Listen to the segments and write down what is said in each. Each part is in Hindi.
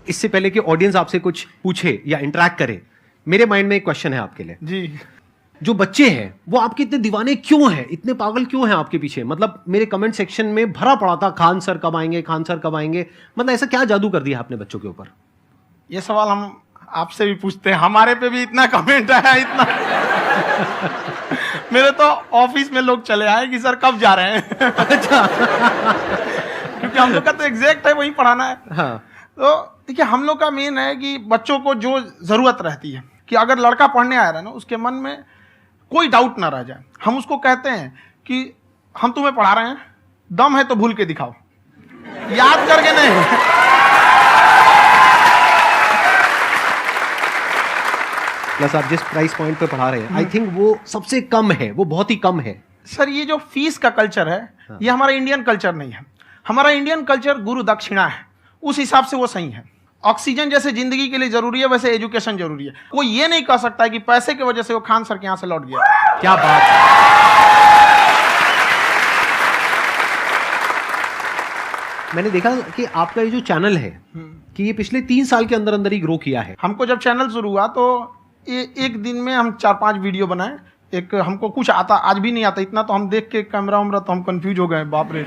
इससे पहले कि ऑडियंस आपसे कुछ पूछे या इंटरेक्ट करे, मेरे माइंड में एक क्वेश्चन है आपके लिए जी। जो बच्चे हैं वो आपके इतने दीवाने क्यों हैं, इतने पागल क्यों हैं आपके पीछे? मतलब मेरे कमेंट सेक्शन में भरा पड़ा था खान सर कब आएंगे, खान सर कब आएंगे। मतलब ऐसा क्या जादू कर दिया आपने बच्चों के ऊपर? ये सवाल हम आपसे भी पूछते हैं, हमारे पे भी इतना कमेंट आया, इतना मेरे तो ऑफिस में लोग चले आए कि सर कब जा रहे हैं। अच्छा। क्योंकि हम लोग का तो एग्जैक्ट है वही पढ़ाना है। हाँ। तो देखिए हम लोग का मेन है कि बच्चों को जो जरूरत रहती है कि अगर लड़का पढ़ने आ रहा है ना, उसके मन में कोई डाउट ना रह जाए। हम उसको कहते हैं कि हम तुम्हें पढ़ा रहे हैं, दम है तो भूल के दिखाओ, याद करके नहीं। प्लस आप जिस प्राइस पॉइंट पे पढ़ा रहे हैं, आई थिंक वो सबसे कम है, वो बहुत ही कम है। सर ये जो फीस का कल्चर है, ये हमारा इंडियन कल्चर नहीं है। हमारा इंडियन कल्चर गुरु दक्षिणा है, उस हिसाब से वो सही है। ऑक्सीजन जैसे जिंदगी के लिए जरूरी है, वैसे एजुकेशन जरूरी है। कोई ये नहीं कह सकता है कि पैसे की वजह से वो खान सर के यहां से लौट गया। क्या बात है। मैंने देखा कि आपका ये जो चैनल है कि ये पिछले 3 साल के अंदर अंदर ही ग्रो किया है। हमको जब चैनल शुरू हुआ तो एक दिन में हम 4-5 वीडियो बनाए। एक हमको कुछ आता, आज भी नहीं आता इतना, तो हम देख के कैमरा उमरा तो हम कंफ्यूज हो गए, बाप रे।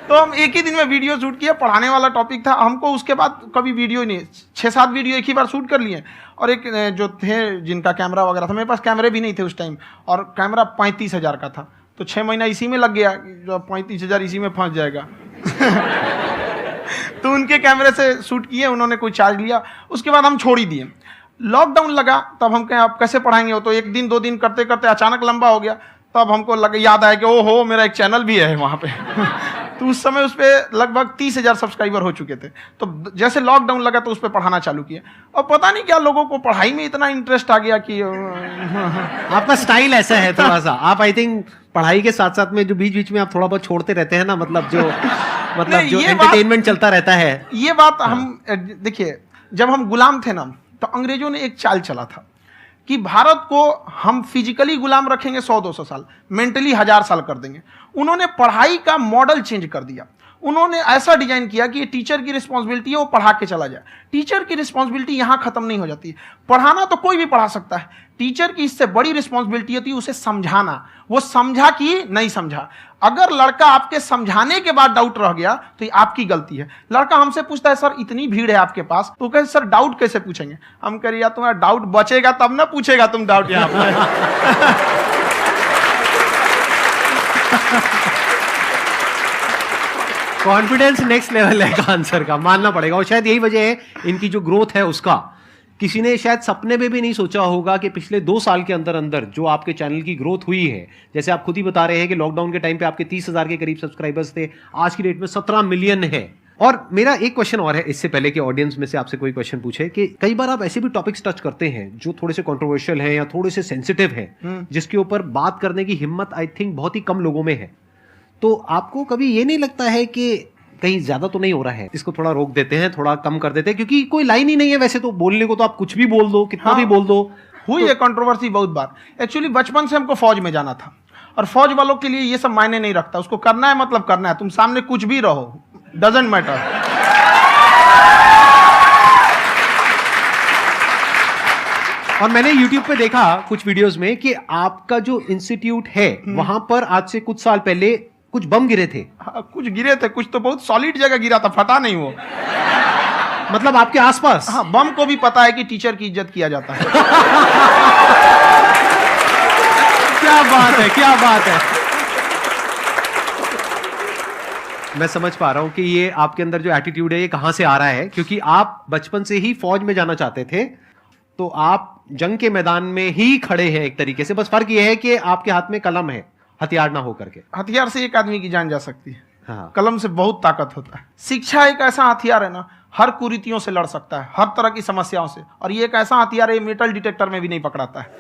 तो हम एक ही दिन में वीडियो शूट किया, पढ़ाने वाला टॉपिक था। हमको उसके बाद कभी वीडियो ही नहीं, 6-7 वीडियो एक ही बार शूट कर लिए। और एक जो थे जिनका कैमरा वगैरह था, मेरे पास कैमरे भी नहीं थे उस टाइम, और कैमरा 35,000 का था। तो 6 महीना इसी में लग गया, जो 35,000 इसी में फंस जाएगा। तो उनके कैमरे से शूट किए, उन्होंने कोई चार्ज लिया, उसके बाद हम छोड़ ही दिए। लॉकडाउन लगा, तब हम कहें आप कैसे पढ़ाएंगे? वो तो 1 दिन 2 दिन करते करते अचानक लंबा हो गया। तब हमको याद आया कि ओहो मेरा एक चैनल भी है वहाँ पे। तो उस समय उस पर लगभग 30,000 सब्सक्राइबर हो चुके थे। तो जैसे लॉकडाउन लगा तो उस पर पढ़ाना चालू किया, और पता नहीं क्या लोगों को पढ़ाई में इतना इंटरेस्ट आ गया कि आपका स्टाइल ऐसा है थोड़ा सा, आप आई थिंक पढ़ाई के साथ साथ में जो बीच बीच में आप थोड़ा बहुत छोड़ते रहते हैं ना, मतलब जो एंटरटेनमेंट चलता रहता है। ये बात हम देखिए, जब हम गुलाम थे ना, तो अंग्रेजों ने एक चाल चला था कि भारत को हम फिजिकली गुलाम रखेंगे 100-200 साल, मेंटली 1000 साल कर देंगे। उन्होंने पढ़ाई का मॉडल चेंज कर दिया। उन्होंने ऐसा डिजाइन किया कि टीचर की रिस्पॉन्सिबिलिटी है वो पढ़ा के चला जाए। टीचर की रिस्पॉन्सिबिलिटी यहाँ खत्म नहीं हो जाती है। पढ़ाना तो कोई भी पढ़ा सकता है, टीचर की इससे बड़ी रिस्पॉन्सिबिलिटी होती है उसे समझाना। वो समझा कि नहीं समझा। अगर लड़का आपके समझाने के बाद डाउट रह गया तो ये आपकी गलती है। लड़का हमसे पूछता है सर इतनी भीड़ है आपके पास, तो कहते सर डाउट कैसे पूछेंगे? हम कह रहे यार तुम्हारा डाउट बचेगा तब ना पूछेगा तुम डाउट यहाँ पे। कॉन्फिडेंस नेक्स्ट लेवल है खान सर का, मानना पड़ेगा। और शायद यही वजह है इनकी जो ग्रोथ है उसका। किसी ने शायद सपने में भी नहीं सोचा होगा कि पिछले 2 साल के अंदर अंदर जो आपके चैनल की ग्रोथ हुई है, जैसे आप खुद ही बता रहे हैं कि लॉकडाउन के टाइम पे आपके 30,000 के करीब सब्सक्राइबर्स थे, आज की डेट में 17 मिलियन है। और मेरा एक क्वेश्चन और है, इससे पहले कि ऑडियंस में से आपसे कोई क्वेश्चन पूछे, कि कई बार आप ऐसे भी टॉपिक्स टच करते हैं जो थोड़े से कंट्रोवर्शियल हैं या थोड़े से सेंसिटिव हैं, जिसके ऊपर बात करने की हिम्मत आई थिंक बहुत ही कम लोगों में है। तो आपको कभी ये नहीं लगता है कि कहीं ज्यादा तो नहीं हो रहा है, इसको थोड़ा रोक देते हैं, थोड़ा कम कर देते हैं? क्योंकि कोई लाइन ही नहीं है वैसे तो बोलने को, तो आप कुछ भी बोल दो, कितना भी बोल दो। हुई है कंट्रोवर्सी बहुत बार। एक्चुअली बचपन से हमको फौज में जाना था, और फौज वालों के लिए ये सब मायने नहीं रखता। उसको करना है मतलब करना है, तुम सामने कुछ भी रहो, डजंट मैटर। और मैंने YouTube पे देखा कुछ वीडियोस में कि आपका जो इंस्टीट्यूट है वहां पर आज से कुछ साल पहले कुछ बम गिरे थे। हाँ, कुछ गिरे थे, कुछ तो बहुत सॉलिड जगह गिरा था, फटा नहीं वो। मतलब आपके आसपास? हाँ, बम को भी पता है कि टीचर की इज्जत किया जाता है। क्या बात है, क्या बात है। मैं समझ पा रहा हूं कि ये आपके अंदर जो एटीट्यूड है ये कहां से आ रहा है, क्योंकि आप बचपन से ही फौज में जाना चाहते थे, तो आप जंग के मैदान में ही खड़े हैं एक तरीके से। बस फर्क ये है कि आपके हाथ में कलम है, हथियार ना हो करके। हथियार से एक आदमी की जान जा सकती है, हाँ। कलम से बहुत ताकत होता है। शिक्षा एक ऐसा हथियार है ना, हर कुरीतियों से लड़ सकता है, हर तरह की समस्याओं से। और ये एक ऐसा हथियार है, मेटल डिटेक्टर में भी नहीं पकड़ाता है।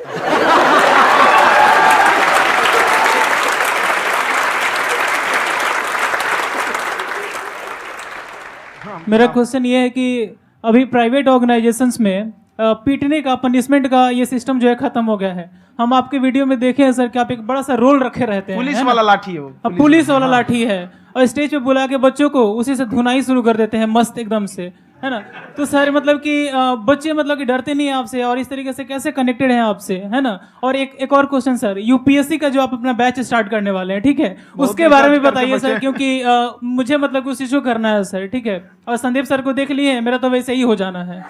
मेरा क्वेश्चन ये है कि अभी प्राइवेट ऑर्गेनाइजेशंस में पीटने का, पनिशमेंट का ये सिस्टम जो है खत्म हो गया है। हम आपके वीडियो में देखे हैं सर कि आप एक बड़ा सा रोल रखे रहते हैं, पुलिस वाला लाठी है वो, पुलिस वाला लाठी है। और स्टेज पे बुला के बच्चों को उसी से धुनाई शुरू कर देते हैं मस्त एकदम से, है ना। तो सर मतलब कि बच्चे मतलब कि डरते नहीं हैं आपसे, और इस तरीके से कैसे कनेक्टेड हैं आपसे, है ना। और एक और क्वेश्चन सर, यूपीएससी का जो आप अपना बैच स्टार्ट करने वाले हैं, ठीक है, उसके बारे में बताइए सर, क्योंकि मुझे मतलब उस चीज को करना है सर, ठीक है। और संदीप सर को देख लिए, मेरा तो वैसे ही हो जाना है।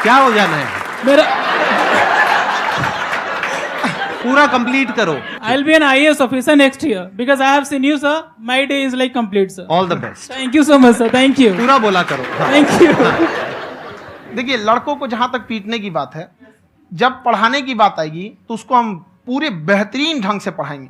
क्या हो जाना है मेरा पूरा कंप्लीट करो। I'll be an IAS officer next year because I have seen you, sir. My day is like complete, sir. All the best. Thank you so much, sir. Thank you. पूरा बोला करो। Thank you. देखिए, लड़कों को जहां तक पीटने की बात है, जब पढ़ाने की बात आएगी तो उसको हम पूरे बेहतरीन ढंग से पढ़ाएंगे,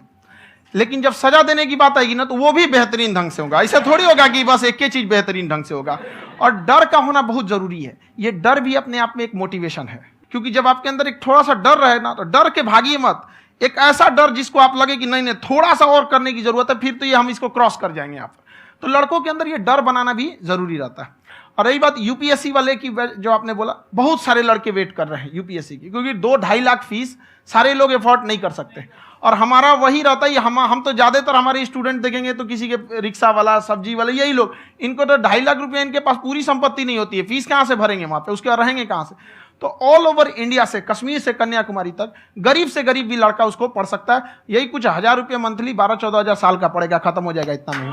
लेकिन जब सजा देने की बात आएगी ना, तो वो भी बेहतरीन ढंग से होगा। ऐसा थोड़ी होगा कि बस एक ही चीज बेहतरीन ढंग से होगा। और डर का होना बहुत जरूरी है। ये डर भी अपने आप में एक मोटिवेशन है, क्योंकि जब आपके अंदर एक थोड़ा सा डर रहे ना, तो डर के भागिए मत। एक ऐसा डर जिसको आप लगे कि नहीं नहीं थोड़ा सा और करने की जरूरत है, फिर तो ये हम इसको क्रॉस कर जाएंगे यहाँ पर। तो लड़कों के अंदर ये डर बनाना भी जरूरी रहता है। और रही बात यूपीएससी वाले की, जो आपने बोला, बहुत सारे लड़के वेट कर रहे हैं यूपीएससी की, क्योंकि 2-2.5 लाख फीस सारे लोग एफोर्ड नहीं कर सकते। और हमारा वही रहता है, हम तो ज्यादातर हमारे स्टूडेंट देखेंगे तो किसी के रिक्शा वाला, सब्जी वाला, यही लोग, इनको तो 2.5 लाख रुपया, इनके पास पूरी संपत्ति नहीं होती है, फीस कहाँ से भरेंगे वहां पे, उसके बाद रहेंगे कहाँ से। तो ऑल ओवर इंडिया से, कश्मीर से कन्याकुमारी तक, गरीब से गरीब भी लड़का उसको पढ़ सकता है। यही कुछ 1000 रुपये मंथली, 12-14 हजार साल का पड़ेगा, खत्म हो जाएगा इतना में।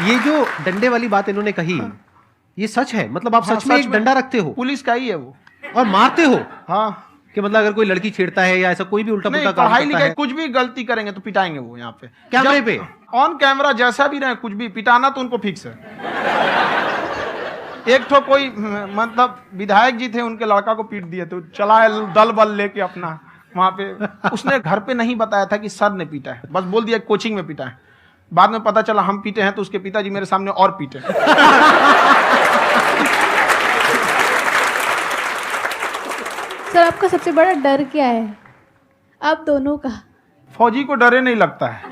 ये जो डंडे वाली बात इन्होंने कही, ये सच है? मतलब आप सच में एक डंडा रखते हो? पुलिस का ही है वो। और मारते हो? हाँ, कि मतलब अगर कोई लड़की छेड़ता है या ऐसा कोई भी उल्टा पुल्टा काम पढ़ाई करता लिखाई है, कुछ भी गलती करेंगे तो पिटाएंगे वो यहाँ पे, कैमरे पे, ऑन कैमरा, जैसा भी रहे, कुछ भी पिटाना तो उनको फिक्स है। एक तो कोई मतलब विधायक जी थे, उनके लड़का को पीट दिए, तो चला है दल बल लेके अपना वहां पे। उसने घर पे नहीं बताया था कि सर ने पीटा है, बस बोल दिया कोचिंग में पीटा है। बाद में पता चला हम पीटे हैं, तो उसके पिताजी मेरे सामने और पीटे। सर आपका सबसे बड़ा डर क्या है, आप दोनों का? फौजी को डरे नहीं लगता है,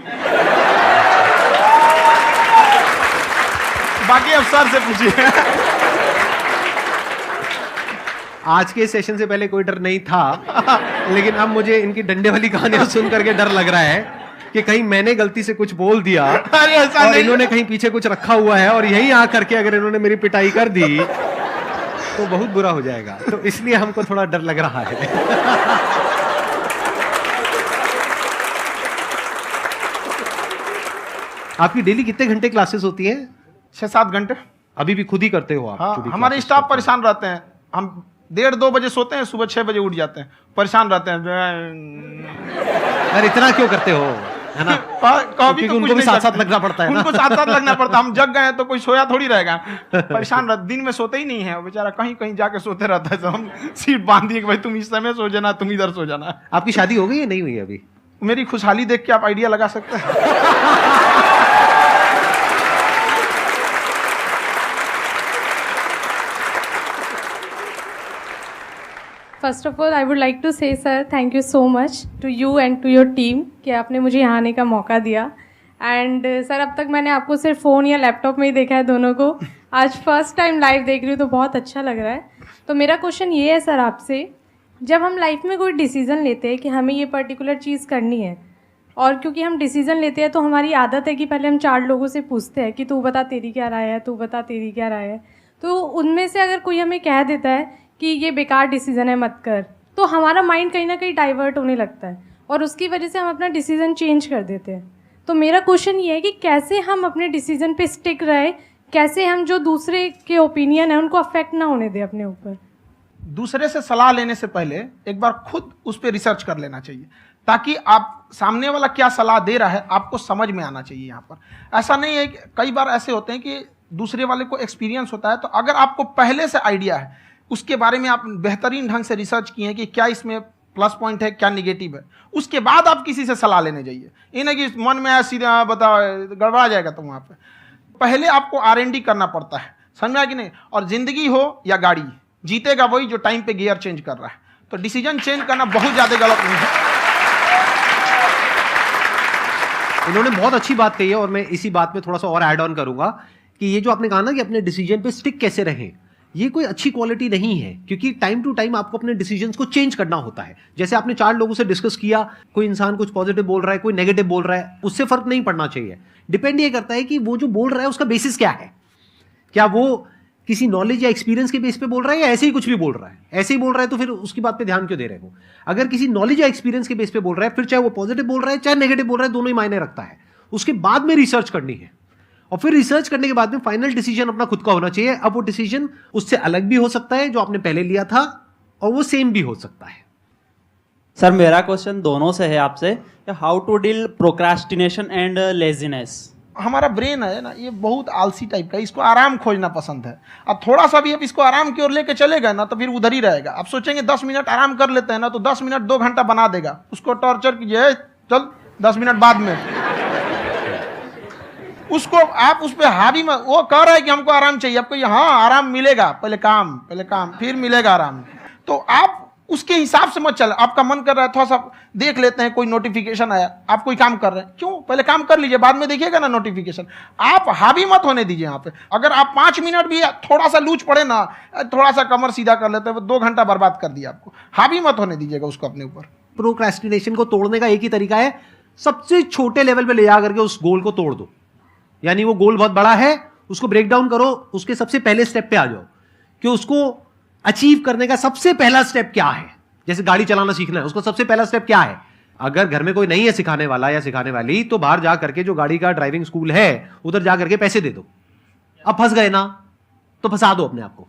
बाकी अफसर से पूछिए। आज के सेशन से पहले कोई डर नहीं था, लेकिन अब मुझे इनकी डंडे वाली कहानियां सुन करके डर लग रहा है कि कहीं मैंने गलती से कुछ बोल दिया अरे ऐसा और नहीं, इन्होंने कहीं पीछे कुछ रखा हुआ है, और यहीं आ करके अगर इन्होंने मेरी पिटाई कर दी तो बहुत बुरा हो जाएगा। तो इसलिए हमको थोड़ा डर लग रहा है। आपकी डेली कितने घंटे क्लासेस होती हैं? 6-7 घंटे। अभी भी खुद ही करते हो आप? हाँ, खुद ही हमारे classes स्टाफ करते परेशान रहते हैं। हम 1:30-2 बजे सोते हैं, सुबह 6 बजे उठ जाते हैं, परेशान रहते हैं। हो? यार इतना क्यों करते हो, है ना? कभी तो उनको भी साथ साथ लगना पड़ता है ना? उनको साथ साथ लगना पड़ता है। हम जग गए हैं तो कोई सोया थोड़ी रहेगा, परेशान रहता, दिन में सोते ही नहीं है बेचारा, कहीं कहीं जाके सोते रहता है। तो हम सीट बांध दिए कि भाई तुम इस समय सो जाना, तुम इधर सो जाना। आपकी शादी हो गई या नहीं हुई अभी? मेरी खुशहाली देख के आप आइडिया लगा सकते हैं। First of all I would like to say sir thank you so much to you and to your team कि आपने मुझे यहाँ आने का मौका दिया। एंड सर अब तक मैंने आपको सिर्फ फ़ोन या लैपटॉप में ही देखा है दोनों को, आज फर्स्ट टाइम लाइव देख रही हूँ तो बहुत अच्छा लग रहा है। तो मेरा क्वेश्चन ये है सर आपसे, जब हम लाइफ में कोई डिसीज़न लेते हैं कि हमें ये पर्टिकुलर चीज़ करनी है, और क्योंकि हम डिसीज़न लेते हैं तो हमारी आदत है कि पहले हम 4 लोगों से पूछते हैं कि तू बता तेरी क्या राय है, तू बता तेरी क्या राय है। तो उनमें से अगर कोई हमें कह देता है कि ये बेकार डिसीज़न है मत कर, तो हमारा माइंड कहीं ना कहीं डाइवर्ट होने लगता है और उसकी वजह से हम अपना डिसीज़न चेंज कर देते हैं। तो मेरा क्वेश्चन ये है कि कैसे हम अपने डिसीज़न पे स्टिक रहे, कैसे हम जो दूसरे के ओपिनियन है उनको अफेक्ट ना होने दें अपने ऊपर। दूसरे से सलाह लेने से पहले एक बार खुद उस पर रिसर्च कर लेना चाहिए, ताकि आप सामने वाला क्या सलाह दे रहा है आपको समझ में आना चाहिए। यहाँ पर ऐसा नहीं है कि कई बार ऐसे होते हैं कि दूसरे वाले को एक्सपीरियंस होता है, तो अगर आपको पहले से आइडिया है, उसके बारे में आप बेहतरीन ढंग से रिसर्च किए हैं कि क्या इसमें प्लस पॉइंट है क्या निगेटिव है, उसके बाद आप किसी से सलाह लेने जाइए। ये नहीं कि मन में सीधा बताओ गड़बड़ा जाएगा। तो वहाँ पे पहले आपको R&D करना पड़ता है, समझ में आया कि नहीं। और जिंदगी हो या गाड़ी, जीतेगा वही जो टाइम पे गियर चेंज कर रहा है। तो डिसीजन चेंज करना बहुत ज़्यादा गलत नहीं है। इन्होंने बहुत अच्छी बात कही है, और मैं इसी बात में थोड़ा सा और ऐड ऑन करूंगा कि ये जो आपने कहा ना कि अपने डिसीजन पे स्टिक कैसे रहें, ये कोई अच्छी क्वालिटी नहीं है, क्योंकि टाइम टू टाइम आपको अपने डिसीजंस को चेंज करना होता है। जैसे आपने 4 लोगों से डिस्कस किया, कोई इंसान कुछ पॉजिटिव बोल रहा है, कोई नेगेटिव बोल रहा है, उससे फर्क नहीं पड़ना चाहिए। डिपेंड ये करता है कि वो जो बोल रहा है उसका बेसिस क्या है। क्या वो किसी नॉलेज या एक्सपीरियंस के बेस पे बोल रहा है या ऐसे ही कुछ भी बोल रहा है? ऐसे ही बोल रहा है तो फिर उसकी बात पे ध्यान क्यों दे रहे हो? अगर किसी नॉलेज या एक्सपीरियंस के बेस पे बोल रहा है, फिर चाहे वो पॉजिटिव बोल रहा है चाहे नेगेटिव बोल रहा है, दोनों ही मायने रखता है। उसके बाद में रिसर्च करनी है, और फिर रिसर्च करने के बाद में फाइनल डिसीजन अपना खुद का होना चाहिए। अब वो डिसीजन उससे अलग भी हो सकता है जो आपने पहले लिया था, और वो सेम भी हो सकता है। सर मेरा क्वेश्चन दोनों से है आपसे, how to deal procrastination and laziness. हमारा ब्रेन है ना, ये बहुत आलसी टाइप का है, इसको आराम खोजना पसंद है। अब थोड़ा सा भी अब इसको आराम की ओर लेके चले गए ना तो फिर उधर ही रहेगा। आप सोचेंगे 10 मिनट आराम कर लेते हैं ना, तो 10 मिनट 2 घंटा बना देगा। उसको टॉर्चर कीजिए, चल 10 मिनट बाद में, उसको आप उस पर हावी में, वो कह रहा है कि हमको आराम चाहिए, आपको हाँ आराम मिलेगा, पहले काम फिर मिलेगा आराम। तो आप उसके हिसाब से मत चल। आपका मन कर रहा है थोड़ा सा देख लेते हैं, कोई नोटिफिकेशन आया, आप कोई काम कर रहे हैं, क्यों पहले काम कर लीजिए, बाद में देखिएगा ना नोटिफिकेशन। आप हावी मत होने दीजिए यहाँ पे। अगर आप 5 मिनट भी थोड़ा सा लूज पड़े ना, थोड़ा सा कमर सीधा कर लेते हैं, 2 घंटा बर्बाद कर दिया आपको। हावी मत होने दीजिएगा उसको अपने ऊपर। प्रोक्रेस्टिनेशन को तोड़ने का एक ही तरीका है, सबसे छोटे लेवल पे ले जा करके उस गोल को तोड़ दो। यानी वो गोल बहुत बड़ा है, उसको ब्रेक डाउन करो, उसके सबसे पहले स्टेप पे आ जाओ कि उसको अचीव करने का सबसे पहला स्टेप क्या है। जैसे गाड़ी चलाना सीखना है, उसको सबसे पहला स्टेप क्या है। अगर घर में कोई नहीं है सिखाने वाला या सिखाने वाली, तो बाहर जा करके जो गाड़ी का ड्राइविंग स्कूल है उधर जा करके पैसे दे दो। अब फंस गए ना तो फंसा दो अपने आप को।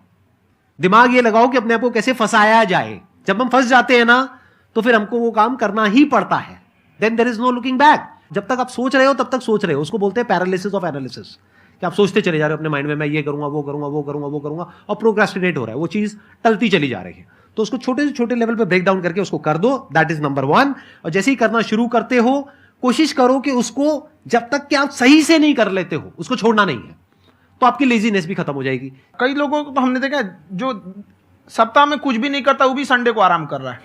दिमाग ये लगाओ कि अपने आप को कैसे फंसाया जाए। जब हम फंस जाते हैं ना तो फिर हमको वो काम करना ही पड़ता है। Then there is no looking back. जब तक आप सोच रहे हो तब तक सोच रहे हो, उसको बोलते हैं पैरालिसिस ऑफ एनालिसिस, कि आप सोचते चले जा रहे हो अपने माइंड में, मैं ये करूंगा वो करूंगा वो करूंगा वो करूंगा, और प्रोक्रेस्टिनेट हो रहा है, वो चीज टलती चली जा रही है। तो उसको छोटे से छोटे लेवल पे ब्रेक डाउन करके उसको कर दो, दैट इज नंबर 1। और जैसे ही करना शुरू करते हो, कोशिश करो कि उसको जब तक कि आप सही से नहीं कर लेते हो उसको छोड़ना नहीं है, तो आपकी लेजीनेस भी खत्म हो जाएगी। कई लोगों को तो हमने देखा है, जो सप्ताह में कुछ भी नहीं करता वो भी संडे को आराम कर रहा है।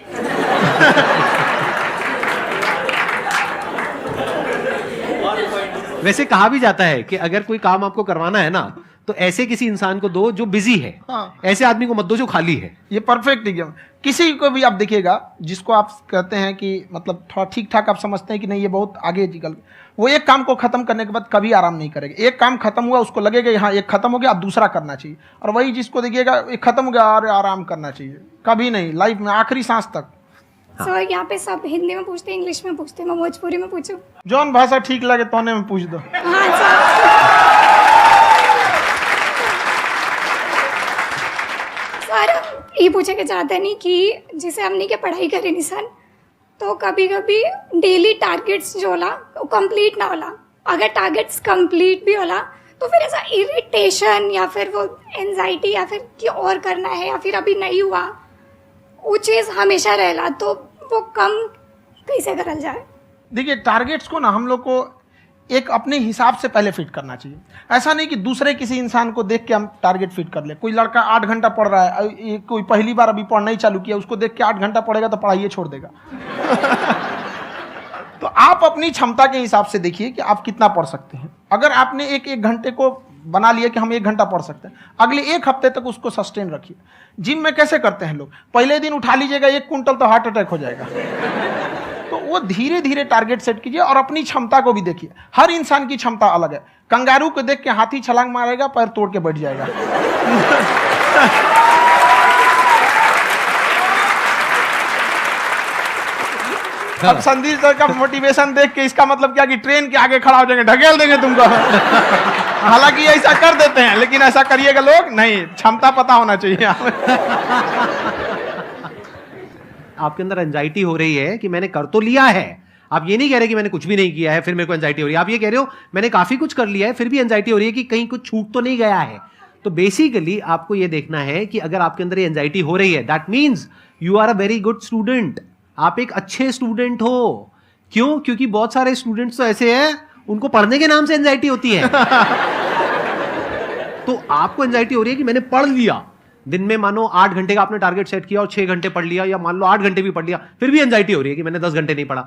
वैसे कहा भी जाता है कि अगर कोई काम आपको करवाना है ना, तो ऐसे किसी इंसान को दो जो बिजी है। हाँ। ऐसे आदमी को मत दो जो खाली है। ये परफेक्ट एग्जाम। किसी को भी आप देखिएगा जिसको आप कहते हैं कि मतलब थोड़ा ठीक ठाक आप समझते हैं कि नहीं ये बहुत आगे निकल, वो एक काम को खत्म करने के बाद कभी आराम नहीं करेगा। एक काम खत्म हुआ उसको लगेगा हाँ एक खत्म हो गया, अब दूसरा करना चाहिए। और वही जिसको देखिएगा एक खत्म हो गया और आराम करना चाहिए, कभी नहीं, लाइफ में आखिरी सांस तक। सर यहाँ पे सब हिंदी में पूछते हैं, इंग्लिश में पूछते हैं, मैं भोजपुरी में पूछूं? जौन भाषा ठीक लगे तोने में पूछ दो। हाँ सर। सर ये पूछे के चाहते नहीं कि जैसे हमने के पढ़ाई करी निशान, तो कभी कभी डेली टारगेट्स जो होला वो कंप्लीट ना होला। अगर टारगेट्स कंप्लीट भी होला तो फिर ऐसा इरिटेशन या फिर वो एंजाइटी या फिर कि और करना है या फिर अभी नहीं हुआ, वो चीज़ हमेशा रहेला, तो वो कम कैसे करल जाए? देखिए टारगेट्स को ना हम लोग को एक अपने हिसाब से पहले फिट करना चाहिए। ऐसा नहीं कि दूसरे किसी इंसान को देख के हम टारगेट फिट कर ले। कोई लड़का 8 घंटा पढ़ रहा है, कोई पहली बार अभी पढ़ना ही चालू किया, उसको देख के 8 घंटा पढ़ेगा तो पढ़ाइए छोड़ देगा। तो आप अपनी क्षमता के हिसाब से देखिए कि आप कितना पढ़ सकते हैं। अगर आपने एक घंटे को बना लिया कि हम 1 घंटा पढ़ सकते हैं, अगले 1 हफ्ते तक उसको सस्टेन रखिए। जिम में कैसे करते हैं लोग, पहले दिन उठा लीजिएगा 1 कुंटल तो हार्ट अटैक हो जाएगा। तो वो धीरे धीरे टारगेट सेट कीजिए और अपनी क्षमता को भी देखिए। हर इंसान की क्षमता अलग है। कंगारू को देख के हाथी छलांग मारेगा, पैर तोड़ के बैठ जाएगा। अब संदीप सर का मोटिवेशन देख के इसका मतलब क्या कि ट्रेन के आगे खड़ा हो जाएंगे, ढकेल देंगे तुमको। हालांकि ऐसा कर देते हैं, लेकिन ऐसा करिएगा लोग नहीं, क्षमता पता होना चाहिए। आपके अंदर एंजाइटी हो रही है कि मैंने कर तो लिया है। आप ये नहीं कह रहे कि मैंने कुछ भी नहीं किया है फिर मेरे को एंजाइटी हो रही है। आप ये कह रहे हो मैंने काफी कुछ कर लिया है फिर भी एंजाइटी हो रही है कि कहीं कुछ छूट तो नहीं गया है। तो बेसिकली आपको ये देखना है कि अगर आपके अंदर ये एंजाइटी हो रही है, that means you are a very good student. आप एक अच्छे स्टूडेंट हो। क्यों? क्योंकि बहुत सारे स्टूडेंट्स तो ऐसे हैं उनको पढ़ने के नाम से एंजाइटी होती है। तो आपको एंजाइटी हो रही है कि मैंने पढ़ लिया, दिन में मानो 8 घंटे का आपने टारगेट सेट किया और 6 घंटे पढ़ लिया, या मान लो 8 घंटे भी पढ़ लिया, फिर भी एंजाइटी हो रही है कि मैंने 10 घंटे नहीं पढ़ा।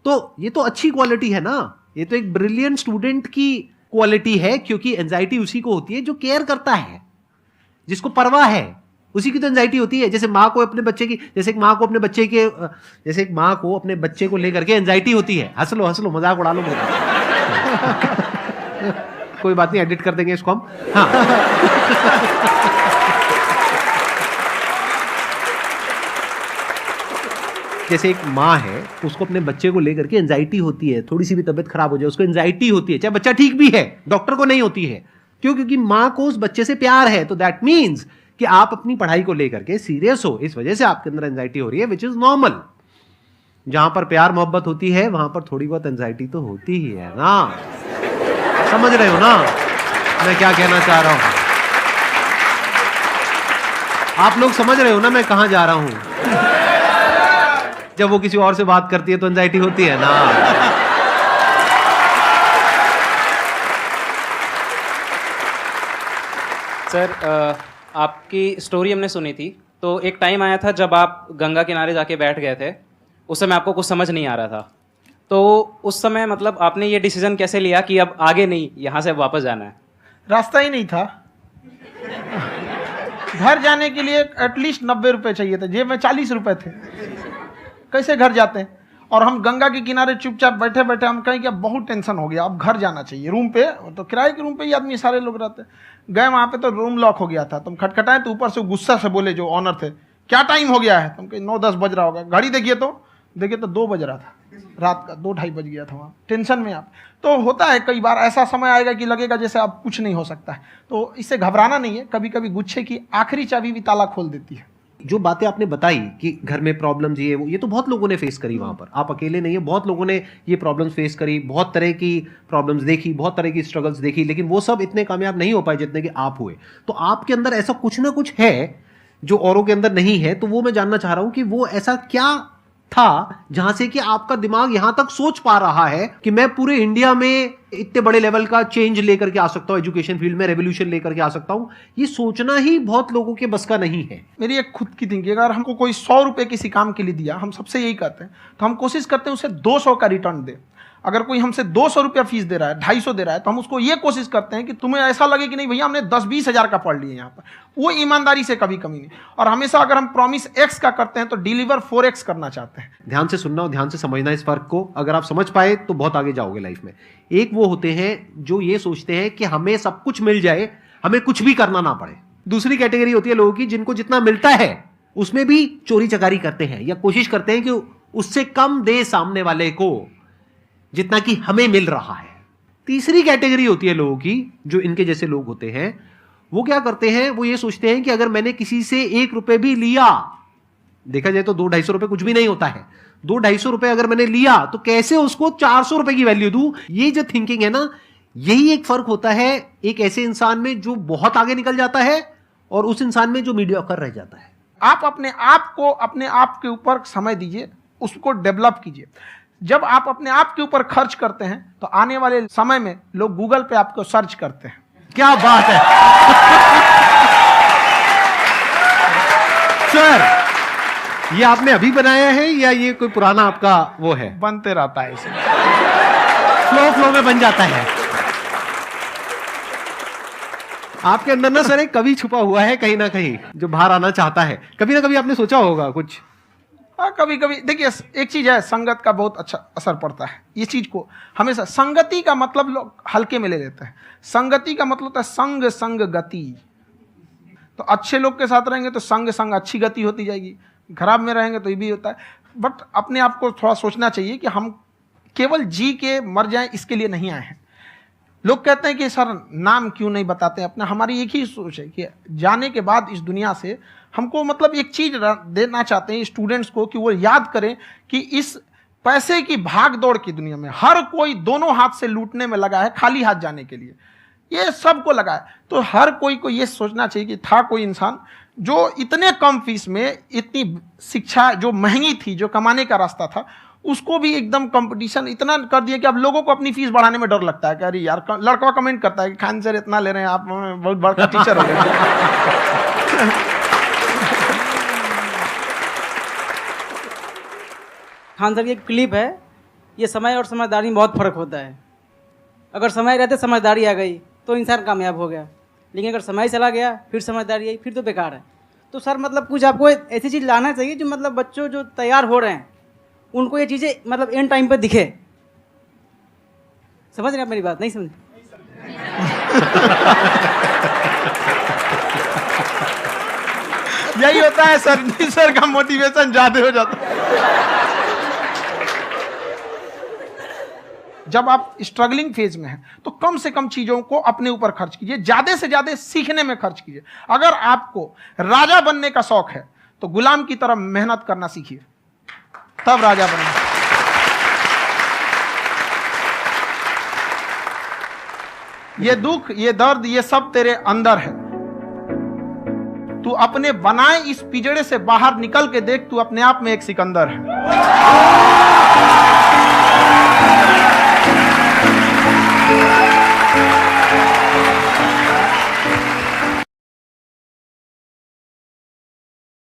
तो ये तो अच्छी क्वालिटी है ना, ये तो एक ब्रिलियंट स्टूडेंट की क्वालिटी है, क्योंकि एंजाइटी उसी को होती है जो केयर करता है। जिसको परवाह है उसी की तो एंजाइटी होती है। जैसे माँ को अपने बच्चे की, जैसे एक माँ को अपने बच्चे के, जैसे एक माँ को अपने बच्चे को लेकर के एंजाइटी होती है। हंस लो मजाक उड़ा लो मेरा। कोई बात नहीं, एडिट कर देंगे इसको हम। हाँ जैसे एक माँ है, उसको अपने बच्चे को लेकर के एंजाइटी होती है, थोड़ी सी भी तबीयत खराब हो जाए उसको एंजाइटी होती है, चाहे बच्चा ठीक भी है, डॉक्टर को नहीं होती है। क्यों? क्योंकि माँ को उस बच्चे से प्यार है। तो दैट मीन्स कि आप अपनी पढ़ाई को लेकर के सीरियस हो, इस वजह से आपके अंदर एंजाइटी हो रही है, विच इज नॉर्मल। जहां पर प्यार मोहब्बत होती है वहां पर थोड़ी बहुत एंजाइटी तो होती ही है ना। समझ रहे हो ना मैं क्या कहना चाह रहा हूं? आप लोग समझ रहे हो ना मैं कहां जा रहा हूं? जब वो किसी और से बात करती है तो एंजाइटी होती है ना। सर आपकी स्टोरी हमने सुनी थी, तो एक टाइम आया था जब आप गंगा किनारे जाके बैठ गए थे, उस समय आपको कुछ समझ नहीं आ रहा था। तो उस समय मतलब आपने ये डिसीजन कैसे लिया कि अब आगे नहीं, यहाँ से वापस जाना है? रास्ता ही नहीं था। घर जाने के लिए एटलीस्ट 90 रुपये चाहिए थे, जेब में 40 रुपये थे। कैसे घर जाते हैं? और हम गंगा के किनारे चुपचाप बैठे बैठे हम कहें कि अब बहुत टेंशन हो गया, अब घर जाना चाहिए। रूम पे तो किराए के रूम पे ही आदमी सारे लोग रहते। गए वहाँ पे तो रूम लॉक हो गया था। तुम खटखटाए तो ऊपर से गुस्सा से बोले जो ऑनर थे, क्या टाइम हो गया है? तुम कहीं 9-10 बज रहा होगा। घड़ी देखिए तो 2 बज रहा था रात का, 2-2:30 बज गया था वहाँ। टेंशन में आप तो होता है, कई बार ऐसा समय आएगा कि लगेगा जैसे अब कुछ नहीं हो सकता है। तो इससे घबराना नहीं है। कभी कभी गुच्छे की आखिरी चाबी भी ताला खोल देती है। जो बातें आपने बताई कि घर में प्रॉब्लम्स ये तो बहुत लोगों ने फेस करी वहां पर। आप अकेले नहीं है, बहुत लोगों ने ये प्रॉब्लम्स फेस करी, बहुत तरह की प्रॉब्लम्स देखी, बहुत तरह की स्ट्रगल्स देखी, लेकिन वो सब इतने कामयाब नहीं हो पाए जितने कि आप हुए। तो आपके अंदर ऐसा कुछ ना कुछ है जो औरों के अंदर नहीं है। तो वो मैं जानना चाह रहा हूं कि वो ऐसा क्या था जहां से कि आपका दिमाग यहां तक सोच पा रहा है कि मैं पूरे इंडिया में इतने बड़े लेवल का चेंज लेकर के आ सकता हूं, एजुकेशन फील्ड में रेवोल्यूशन लेकर के आ सकता हूं। ये सोचना ही बहुत लोगों के बस का नहीं है। मेरी एक खुद की थिंकिंग, अगर हमको कोई 100 रुपये किसी काम के लिए दिया, हम सबसे यही कहते हैं, तो हम कोशिश करते हैं उसे 200 का रिटर्न दे। अगर कोई हमसे 200 रुपया फीस दे रहा है, 250 दे रहा है, तो हम उसको ये कोशिश करते हैं कि तुम्हें ऐसा लगे कि नहीं भैया हमने 10-20 हज़ार का पढ़ लिया यहाँ पर। वो ईमानदारी से कभी कमी नहीं। और हमेशा अगर हम प्रॉमिस एक्स का करते हैं तो डिलीवर 4x करना चाहते हैं। ध्यान से सुनना और ध्यान से समझना इस फर्क को। अगर आप समझ पाए तो बहुत आगे जाओगे लाइफ में। एक वो होते हैं जो ये सोचते हैं कि हमें सब कुछ मिल जाए, हमें कुछ भी करना ना पड़े। दूसरी कैटेगरी होती है लोगों की जिनको जितना मिलता है उसमें भी चोरी चकारी करते हैं या कोशिश करते हैं कि उससे कम दे सामने वाले को जितना कि हमें मिल रहा है। तीसरी कैटेगरी होती है लोगों की जो इनके जैसे लोग होते हैं। वो क्या करते हैं? वो ये सोचते हैं कि अगर मैंने किसी से 1 रुपए भी लिया, देखा जाए तो 200-250 रुपए कुछ भी नहीं होता है। 200-250 रुपए अगर मैंने लिया तो कैसे उसको 400 रुपए की वैल्यू दूं। ये जो थिंकिंग है ना, यही एक फर्क होता है एक ऐसे इंसान में जो बहुत आगे निकल जाता है और उस इंसान में जो मीडियोकर रह जाता है। आप अपने आप को अपने आप के ऊपर समय दीजिए, उसको डेवलप कीजिए। जब आप अपने आप के ऊपर खर्च करते हैं तो आने वाले समय में लोग गूगल पे आपको सर्च करते हैं। क्या बात है सर, ये आपने अभी बनाया है या ये कोई पुराना आपका वो है? बनते रहता है इसे, फ्लो में बन जाता है। आपके अंदर ना सर एक कवि छुपा हुआ है कहीं ना कहीं जो बाहर आना चाहता है। कभी ना कभी आपने सोचा होगा कुछ। हाँ, कभी कभी देखिए एक चीज है, संगत का बहुत अच्छा असर पड़ता है। ये चीज को हमेशा, संगति का मतलब लोग हल्के में ले लेते हैं। संगति का मतलब होता है संग संग गति। तो अच्छे लोग के साथ रहेंगे तो संग संग अच्छी गति होती जाएगी, खराब में रहेंगे तो ये भी होता है। बट अपने आप को थोड़ा सोचना चाहिए कि हम केवल जी के मर जाएं इसके लिए नहीं आए हैं। लोग कहते हैं कि सर नाम क्यों नहीं बताते अपना। हमारी एक ही सोच है कि जाने के बाद इस दुनिया से हमको मतलब एक चीज देना चाहते हैं स्टूडेंट्स को कि वो याद करें कि इस पैसे की भाग दौड़ की दुनिया में हर कोई दोनों हाथ से लूटने में लगा है, खाली हाथ जाने के लिए ये सबको लगा है। तो हर कोई को ये सोचना चाहिए कि था कोई इंसान जो इतने कम फीस में इतनी शिक्षा जो महंगी थी, जो कमाने का रास्ता था, उसको भी एकदम कंपटीशन इतना कर दिया कि अब लोगों को अपनी फीस बढ़ाने में डर लगता है कि अरे यार, लड़का कमेंट करता है कि खान सर इतना ले रहे हैं, आप बहुत बड़ा टीचर हो गए। खान सर की एक क्लिप है, ये समय और समझदारी में बहुत फर्क होता है। अगर समय रहते समझदारी आ गई तो इंसान कामयाब हो गया, लेकिन अगर समय चला गया फिर समझदारी आई फिर तो बेकार है। तो सर मतलब कुछ आपको ऐसी चीज़ लाना चाहिए जो मतलब बच्चों जो तैयार हो रहे हैं उनको ये चीज़ें मतलब एंड टाइम पर दिखे। समझ रहे हैं आप मेरी बात? नहीं समझ? यही होता है सर, सर का मोटिवेशन ज्यादा हो जाता है। जब आप स्ट्रगलिंग फेज में हैं तो कम से कम चीजों को अपने ऊपर खर्च कीजिए, ज्यादा से ज्यादा सीखने में खर्च कीजिए। अगर आपको राजा बनने का शौक है तो गुलाम की तरह मेहनत करना सीखिए, तब राजा बनेंगे। ये दुख, ये दर्द, ये सब तेरे अंदर है। तू अपने बनाए इस पिंजड़े से बाहर निकल के देख, तू अपने आप में एक सिकंदर है।